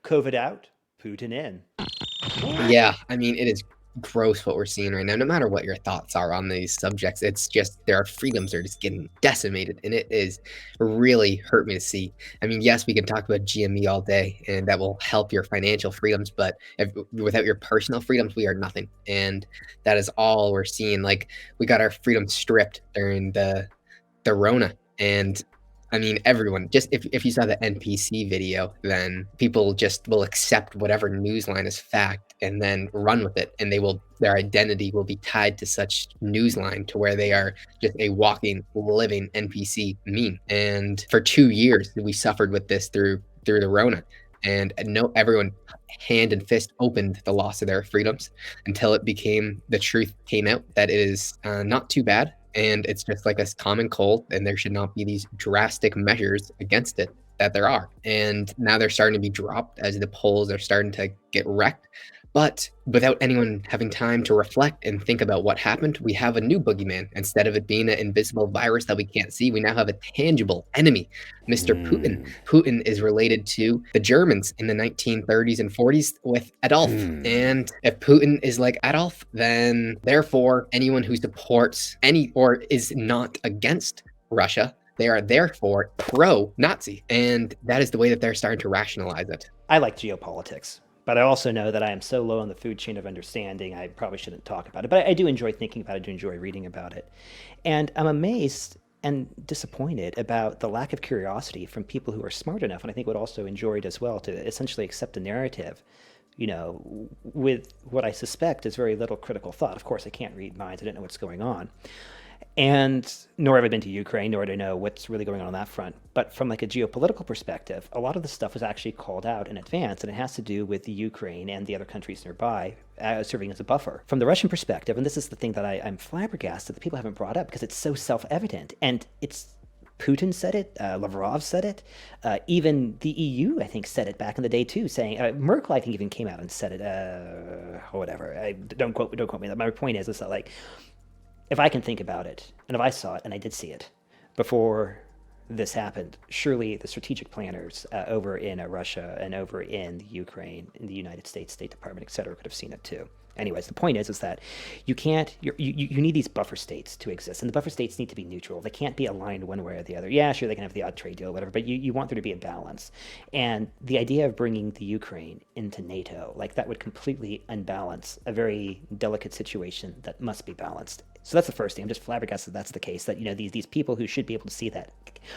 COVID out, Putin in. Yeah, I mean, it is gross what we're seeing right now. No matter what your thoughts are on these subjects, it's just our freedoms are just getting decimated, and it is really hurt me to see. I mean, yes, we can talk about GME all day, and that will help your financial freedoms, but without your personal freedoms, we are nothing, and that is all we're seeing. Like we got our freedom stripped during the Rona, and I mean, everyone, just if you saw the NPC video, then people just will accept whatever news line is fact and then run with it. And their identity will be tied to such news line to where they are just a walking, living NPC meme. And for 2 years, we suffered with this through the Rona. And no, everyone hand and fist opened the loss of their freedoms until the truth came out that it is not too bad, and it's just like a common cold, and there should not be these drastic measures against it that there are. And now they're starting to be dropped as the polls are starting to get wrecked. But without anyone having time to reflect and think about what happened, we have a new boogeyman. Instead of it being an invisible virus that we can't see, we now have a tangible enemy, Mr. Putin. Hmm. Putin is related to the Germans in the 1930s and 40s with Adolf. Hmm. And if Putin is like Adolf, then therefore anyone who supports any or is not against Russia, they are therefore pro-Nazi. And that is the way that they're starting to rationalize it. I like geopolitics, but I also know that I am so low on the food chain of understanding, I probably shouldn't talk about it. But I do enjoy thinking about it, I do enjoy reading about it. And I'm amazed and disappointed about the lack of curiosity from people who are smart enough, and I think would also enjoy it as well, to essentially accept a narrative, with what I suspect is very little critical thought. Of course, I can't read minds, I don't know what's going on. And nor have I been to Ukraine, nor do I know what's really going on that front. But from like a geopolitical perspective, a lot of the stuff was actually called out in advance, and it has to do with the Ukraine and the other countries nearby serving as a buffer. From the Russian perspective, and this is the thing that I'm flabbergasted that people haven't brought up because it's so self-evident, and it's Putin said it, Lavrov said it, even the EU, I think, said it back in the day too, saying Merkel, I think, even came out and said it, or whatever. Don't quote me. My point is that like if I can think about it, and if I saw it, and I did see it before this happened, surely the strategic planners over in Russia and over in the Ukraine, in the United States State Department, et cetera, could have seen it too. Anyways, the point is that you can't, you need these buffer states to exist, and the buffer states need to be neutral. They can't be aligned one way or the other. Yeah, sure, they can have the odd trade deal, or whatever, but you want there to be a balance. And the idea of bringing the Ukraine into NATO, like that would completely unbalance a very delicate situation that must be balanced. So that's the first thing. I'm just flabbergasted that's the case, that these people who should be able to see that,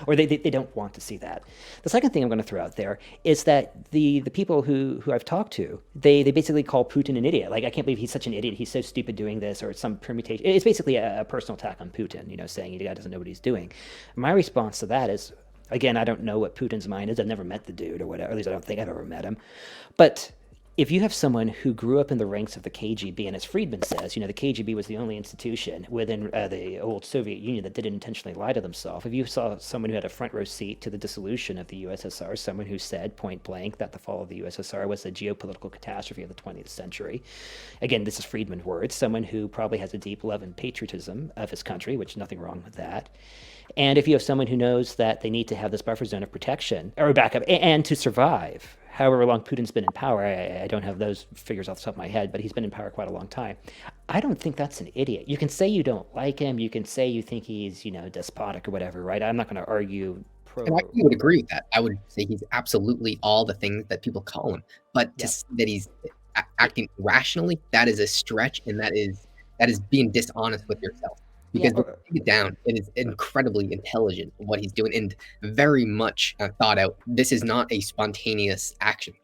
or they don't want to see that. The second thing I'm going to throw out there is that the people who I've talked to, they basically call Putin an idiot. Like, I can't believe he's such an idiot. He's so stupid doing this, or some permutation. It's basically a personal attack on Putin, saying the guy doesn't know what he's doing. My response to that is, again, I don't know what Putin's mind is. I've never met the dude or whatever. At least I don't think I've ever met him. But if you have someone who grew up in the ranks of the KGB, and as Friedman says, the KGB was the only institution within the old Soviet Union that didn't intentionally lie to themselves. If you saw someone who had a front row seat to the dissolution of the USSR, someone who said point blank that the fall of the USSR was a geopolitical catastrophe of the 20th century, again, this is Friedman's words, someone who probably has a deep love and patriotism of his country, which nothing wrong with that. And if you have someone who knows that they need to have this buffer zone of protection or backup and to survive, however long Putin's been in power, I don't have those figures off the top of my head, but he's been in power quite a long time. I don't think that's an idiot. You can say you don't like him. You can say you think he's, despotic or whatever, right? I'm not going to argue And I pro. would agree with that. I would say he's absolutely all the things that people call him. But to Yeah. say that he's acting rationally, that is a stretch, and that is being dishonest with yourself. Yeah. Because when you take it down, it is incredibly intelligent what he's doing and very much thought out. This is not a spontaneous action.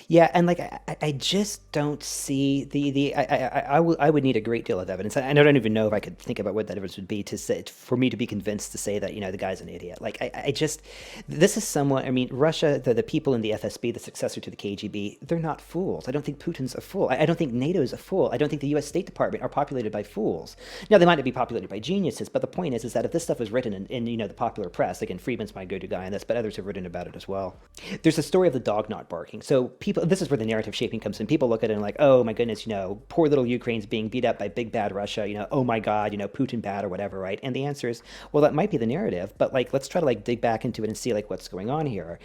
Yeah, and like I just don't see I would need a great deal of evidence. I don't even know if I could think about what that evidence would be to say for me to be convinced to say that the guy's an idiot. Like I just this is someone. I mean, Russia, the people in the FSB, the successor to the KGB, they're not fools. I don't think Putin's a fool. I don't think NATO's a fool. I don't think the U.S. State Department are populated by fools. Now they might not be populated by geniuses, but the point is that if this stuff was written in the popular press, again, Friedman's my go-to guy on this, but others have written about it as well. There's a story of the dog not barking. So people, this is where the narrative shaping comes in. People look at it and like, oh my goodness, poor little Ukraine's being beat up by big bad Russia. Oh my God, Putin bad or whatever, right? And the answer is, well, that might be the narrative, but like, let's try to like dig back into it and see like what's going on here.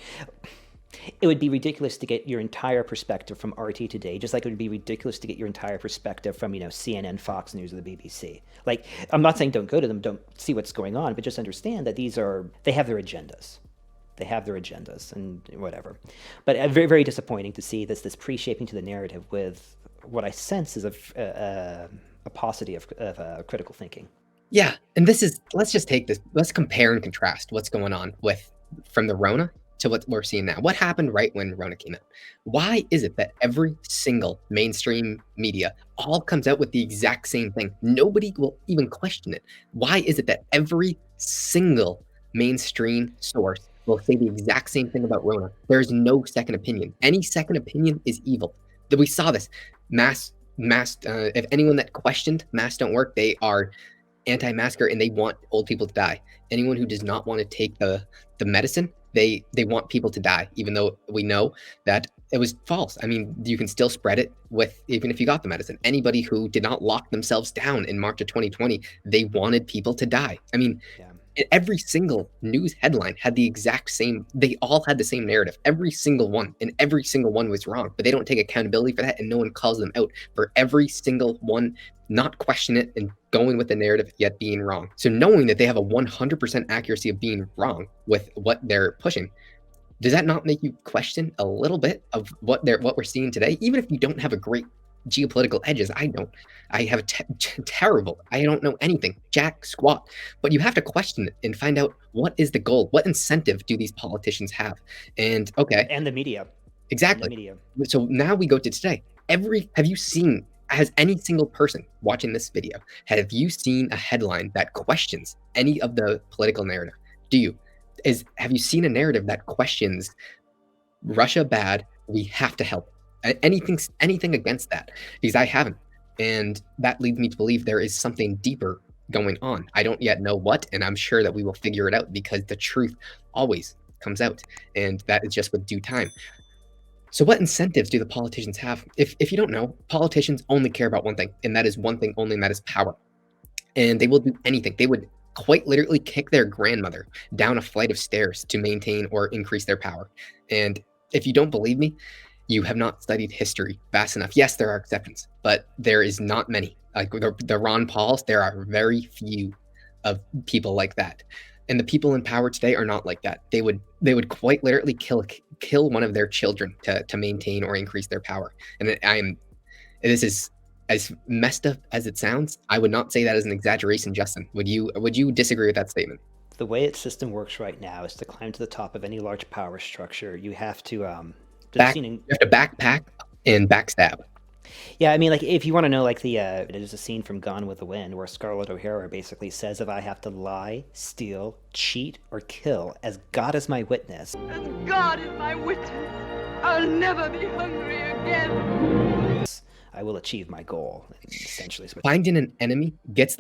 It would be ridiculous to get your entire perspective from RT Today, just like it would be ridiculous to get your entire perspective from, CNN, Fox News, or the BBC. Like, I'm not saying don't go to them, don't see what's going on, but just understand that they have their agendas. They have their agendas and whatever. But very, very disappointing to see this pre-shaping to the narrative with what I sense is a paucity of critical thinking. Yeah, and let's just take this. Let's compare and contrast what's going on from the Rona to what we're seeing now. What happened right when Rona came out? Why is it that every single mainstream media all comes out with the exact same thing? Nobody will even question it. Why is it that every single mainstream source will say the exact same thing about Rona? There's no second opinion. Any second opinion is evil. We saw this. If anyone that questioned masks don't work, they are anti-masker and they want old people to die. Anyone who does not want to take the medicine, they want people to die, even though we know that it was false. I mean, you can still spread it even if you got the medicine. Anybody who did not lock themselves down in March of 2020, they wanted people to die. I mean, Yeah. every single news headline had the exact same, they all had the same narrative, every single one, and every single one was wrong, but they don't take accountability for that, and no one calls them out for every single one not question it and going with the narrative yet being wrong. So knowing that they have a 100% accuracy of being wrong with what they're pushing, does that not make you question a little bit of what we're seeing today? Even if you don't have a great geopolitical edges, I don't. I have terrible. I don't know anything, jack squat. But you have to question it and find out, what is the goal? What incentive do these politicians have? And okay, And the media. exactly. And the media. So now we go to today. Has any single person watching this video, have you seen a headline that questions any of the political narrative? Have you seen a narrative that questions Russia bad, we have to help? Anything against that? Because I haven't. And that leads me to believe there is something deeper going on. I don't yet know what, and I'm sure that we will figure it out, because the truth always comes out, and that is just with due time. So what incentives do the politicians have? If you don't know, politicians only care about one thing, and that is one thing only, and that is power. And they will do anything. They would quite literally kick their grandmother down a flight of stairs to maintain or increase their power. And if you don't believe me, you have not studied history fast enough. Yes, there are exceptions, but there is not many. Like the Ron Pauls, there are very few of people like that. And the people in power today are not like that. They would quite literally kill one of their children to maintain or increase their power. And this is as messed up as it sounds. I would not say that as an exaggeration, Justin. Would you disagree with that statement? The way its system works right now is to climb to the top of any large power structure. You have to You have to backpack and backstab. Yeah, I mean, like, if you want to know, like, there's a scene from Gone with the Wind where Scarlett O'Hara basically says, if I have to lie, steal, cheat, or kill, as God is my witness. As God is my witness, I'll never be hungry again. I will achieve my goal. Essentially, is what Finding an enemy gets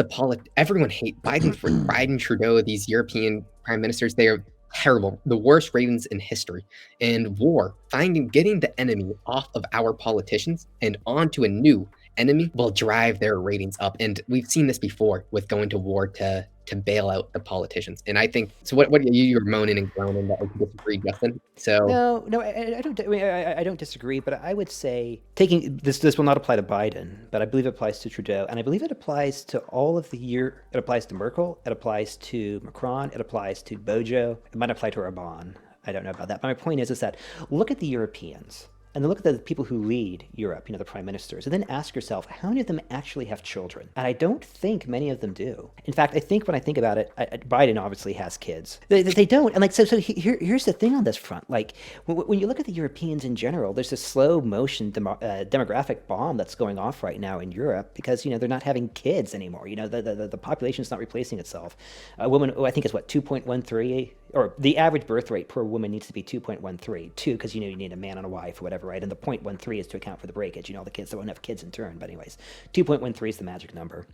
everyone hate Biden, Trudeau, these European prime ministers. They are terrible, the worst ravens in history. And war, getting the enemy off of our politicians and onto a new enemy will drive their ratings up. And we've seen this before with going to war to bail out the politicians. And I think so. What you're moaning and groaning that we disagree, Justin? So no, I don't. I mean, I don't disagree, but I would say taking this will not apply to Biden, but I believe it applies to Trudeau, and I believe it applies to all of it applies to Merkel, it applies to Macron, it applies to Bojo, it might apply to Orban. I don't know about that, but my point is that look at the Europeans. And then look at the people who lead Europe, the prime ministers, and then ask yourself, how many of them actually have children? And I don't think many of them do. In fact, I think when I think about it, Biden obviously has kids. They don't. And here's the thing on this front. Like, when you look at the Europeans in general, there's a slow motion demographic bomb that's going off right now in Europe because, they're not having kids anymore. The population is not replacing itself. A woman, I think is 2.13, or the average birth rate per woman needs to be 2.13, because you need a man and a wife or whatever, right? And the 0.13 is to account for the breakage, all the kids that won't have kids in turn. But anyways, 2.13 is the magic number.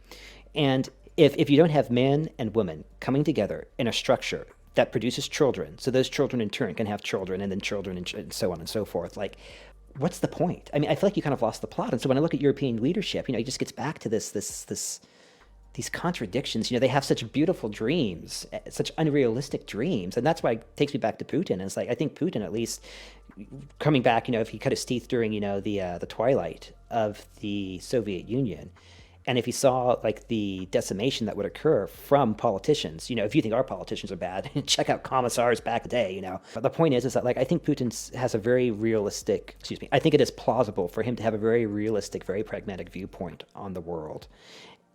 And if you don't have men and women coming together in a structure that produces children, so those children in turn can have children and then children and so on and so forth, like, what's the point? I mean, I feel like you kind of lost the plot. And so when I look at European leadership, it just gets back to these contradictions. They have such beautiful dreams, such unrealistic dreams. And that's why it takes me back to Putin. And it's like, I think Putin at least coming back, if he cut his teeth during, the twilight of the Soviet Union, and if he saw like the decimation that would occur from politicians, if you think our politicians are bad, check out commissars back in the day. But the point is that like I think Putin has a very realistic, excuse me, I think it is plausible for him to have a very realistic, very pragmatic viewpoint on the world.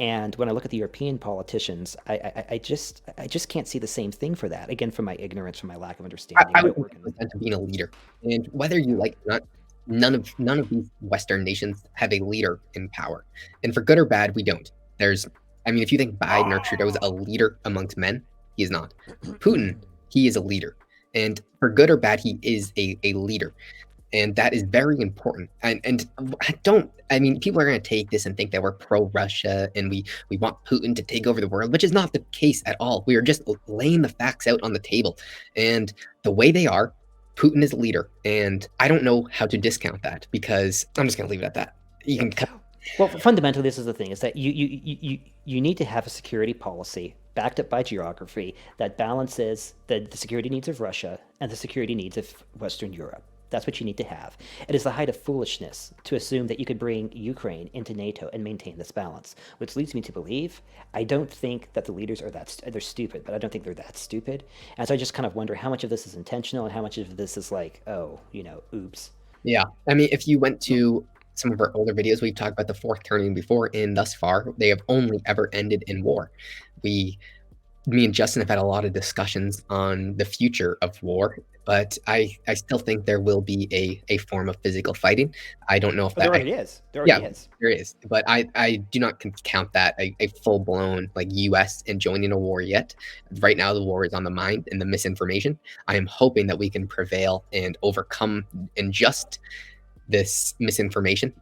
And when I look at the European politicians, I just can't see the same thing for that. Again, from my ignorance, from my lack of understanding. I would represent being a leader, and whether you like it or not, none of these Western nations have a leader in power, and for good or bad, we don't. I mean, if you think Biden or Trudeau is a leader amongst men, he is not. Putin, he is a leader, and for good or bad, he is a leader. And that is very important. And I mean, people are going to take this and think that we're pro-Russia and we want Putin to take over the world, which is not the case at all. We are just laying the facts out on the table. And the way they are, Putin is a leader. And I don't know how to discount that, because I'm just going to leave it at that. You can Well, fundamentally, this is the thing: is that you need to have a security policy backed up by geography that balances the security needs of Russia and the security needs of Western Europe. That's what you need to have. It is the height of foolishness to assume that you could bring Ukraine into NATO and maintain this balance, which leads me to believe I don't think that the leaders are they're stupid, but I don't think they're that stupid. And so I just kind of wonder how much of this is intentional and how much of this is like, oh, oops. Yeah. I mean, if you went to some of our older videos, we've talked about the fourth turning before, and thus far, they have only ever ended in war. Me and Justin have had a lot of discussions on the future of war, but I still think there will be a form of physical fighting. I don't know if there already is. There already is. There is, but I do not count that a full blown like U.S. and joining a war yet. Right now, the war is on the mind and the misinformation. I am hoping that we can prevail and overcome in just this misinformation.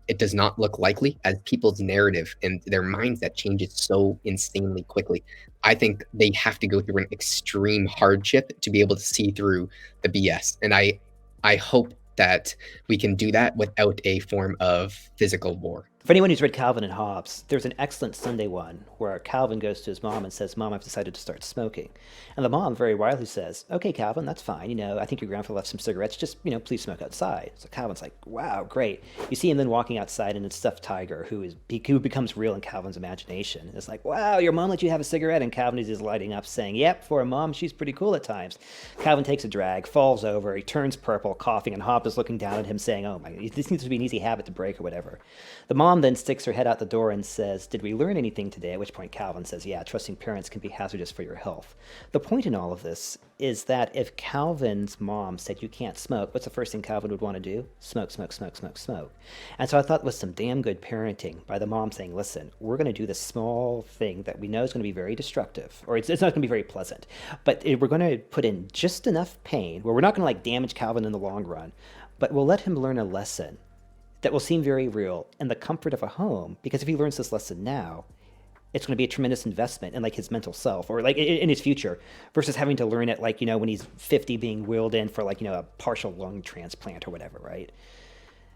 It does not look likely, as people's narrative and their mindset changes so insanely quickly. I think they have to go through an extreme hardship to be able to see through the BS. And I hope that we can do that without a form of physical war. For anyone who's read Calvin and Hobbes, there's an excellent Sunday one where Calvin goes to his mom and says, "Mom, I've decided to start smoking." And the mom very wisely says, "Okay, Calvin, that's fine. I think your grandfather left some cigarettes. Just, please smoke outside." So Calvin's like, "Wow, great." You see him then walking outside, and it's stuffed tiger who becomes real in Calvin's imagination. And it's like, "Wow, your mom let you have a cigarette?" And Calvin is just lighting up saying, "Yep, for a mom, she's pretty cool at times." Calvin takes a drag, falls over, he turns purple, coughing, and Hobbes is looking down at him saying, "Oh my, this needs to be an easy habit to break," or whatever. The mom then sticks her head out the door and says, "Did we learn anything today?" At which point Calvin says, "Yeah, trusting parents can be hazardous for your health." The point in all of this is that if Calvin's mom said you can't smoke, what's the first thing Calvin would want to do? Smoke, smoke, smoke, smoke, smoke. And so I thought it was some damn good parenting by the mom saying, "Listen, we're going to do this small thing that we know is going to be very destructive, or it's not going to be very pleasant, but we're going to put in just enough pain where we're not going to like damage Calvin in the long run, but we'll let him learn a lesson that will seem very real in the comfort of a home, because if he learns this lesson now, it's going to be a tremendous investment in like his mental self or like in his future, versus having to learn it like, when he's 50 being wheeled in for like, a partial lung transplant or whatever, right?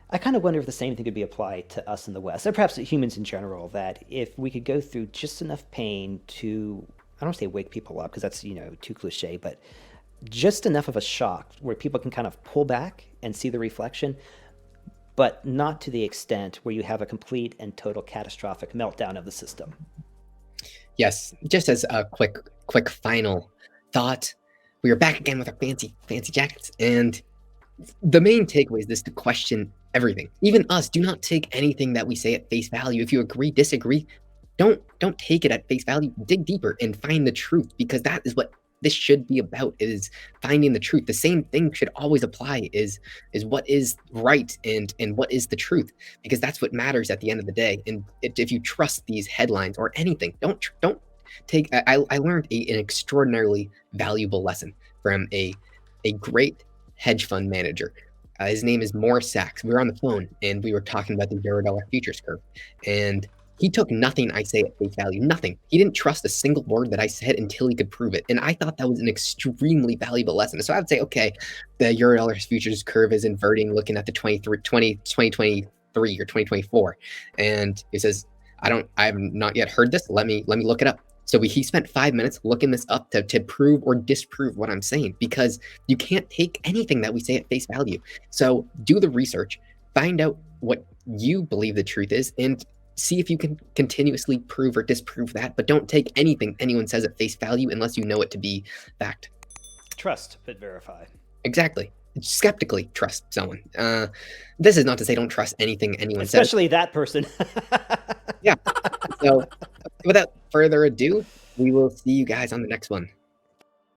I kind of wonder if the same thing could be applied to us in the West, or perhaps humans in general, that if we could go through just enough pain to, I don't want to say wake people up because that's, too cliche, but just enough of a shock where people can kind of pull back and see the reflection, but not to the extent where you have a complete and total catastrophic meltdown of the system. Yes, just as a quick final thought, we are back again with our fancy jackets, and the main takeaway is this: to question everything, even us. Do not take anything that we say at face value. If you agree, disagree, don't take it at face value. Dig deeper and find the truth, because that is what this should be about, is finding the truth. The same thing should always apply, is what is right and what is the truth, because that's what matters at the end of the day. And if you trust these headlines or anything, don't take. I learned an extraordinarily valuable lesson from a great hedge fund manager. His name is Morris Sachs. We were on the phone and we were talking about the $0 futures curve, and he took nothing I say at face value, nothing. He didn't trust a single word that I said until he could prove it. And I thought that was an extremely valuable lesson. So I would say, okay, the Eurodollar futures curve is inverting looking at the 2023 or 2024. And he says, I have not yet heard this. Let me look it up. So he spent 5 minutes looking this up to prove or disprove what I'm saying, because you can't take anything that we say at face value. So do the research, find out what you believe the truth is, and see if you can continuously prove or disprove that. But don't take anything anyone says at face value unless you know it to be fact. Trust, but verify. Exactly. Skeptically trust someone. This is not to say don't trust anything anyone says. Especially that person. Yeah. So without further ado, we will see you guys on the next one.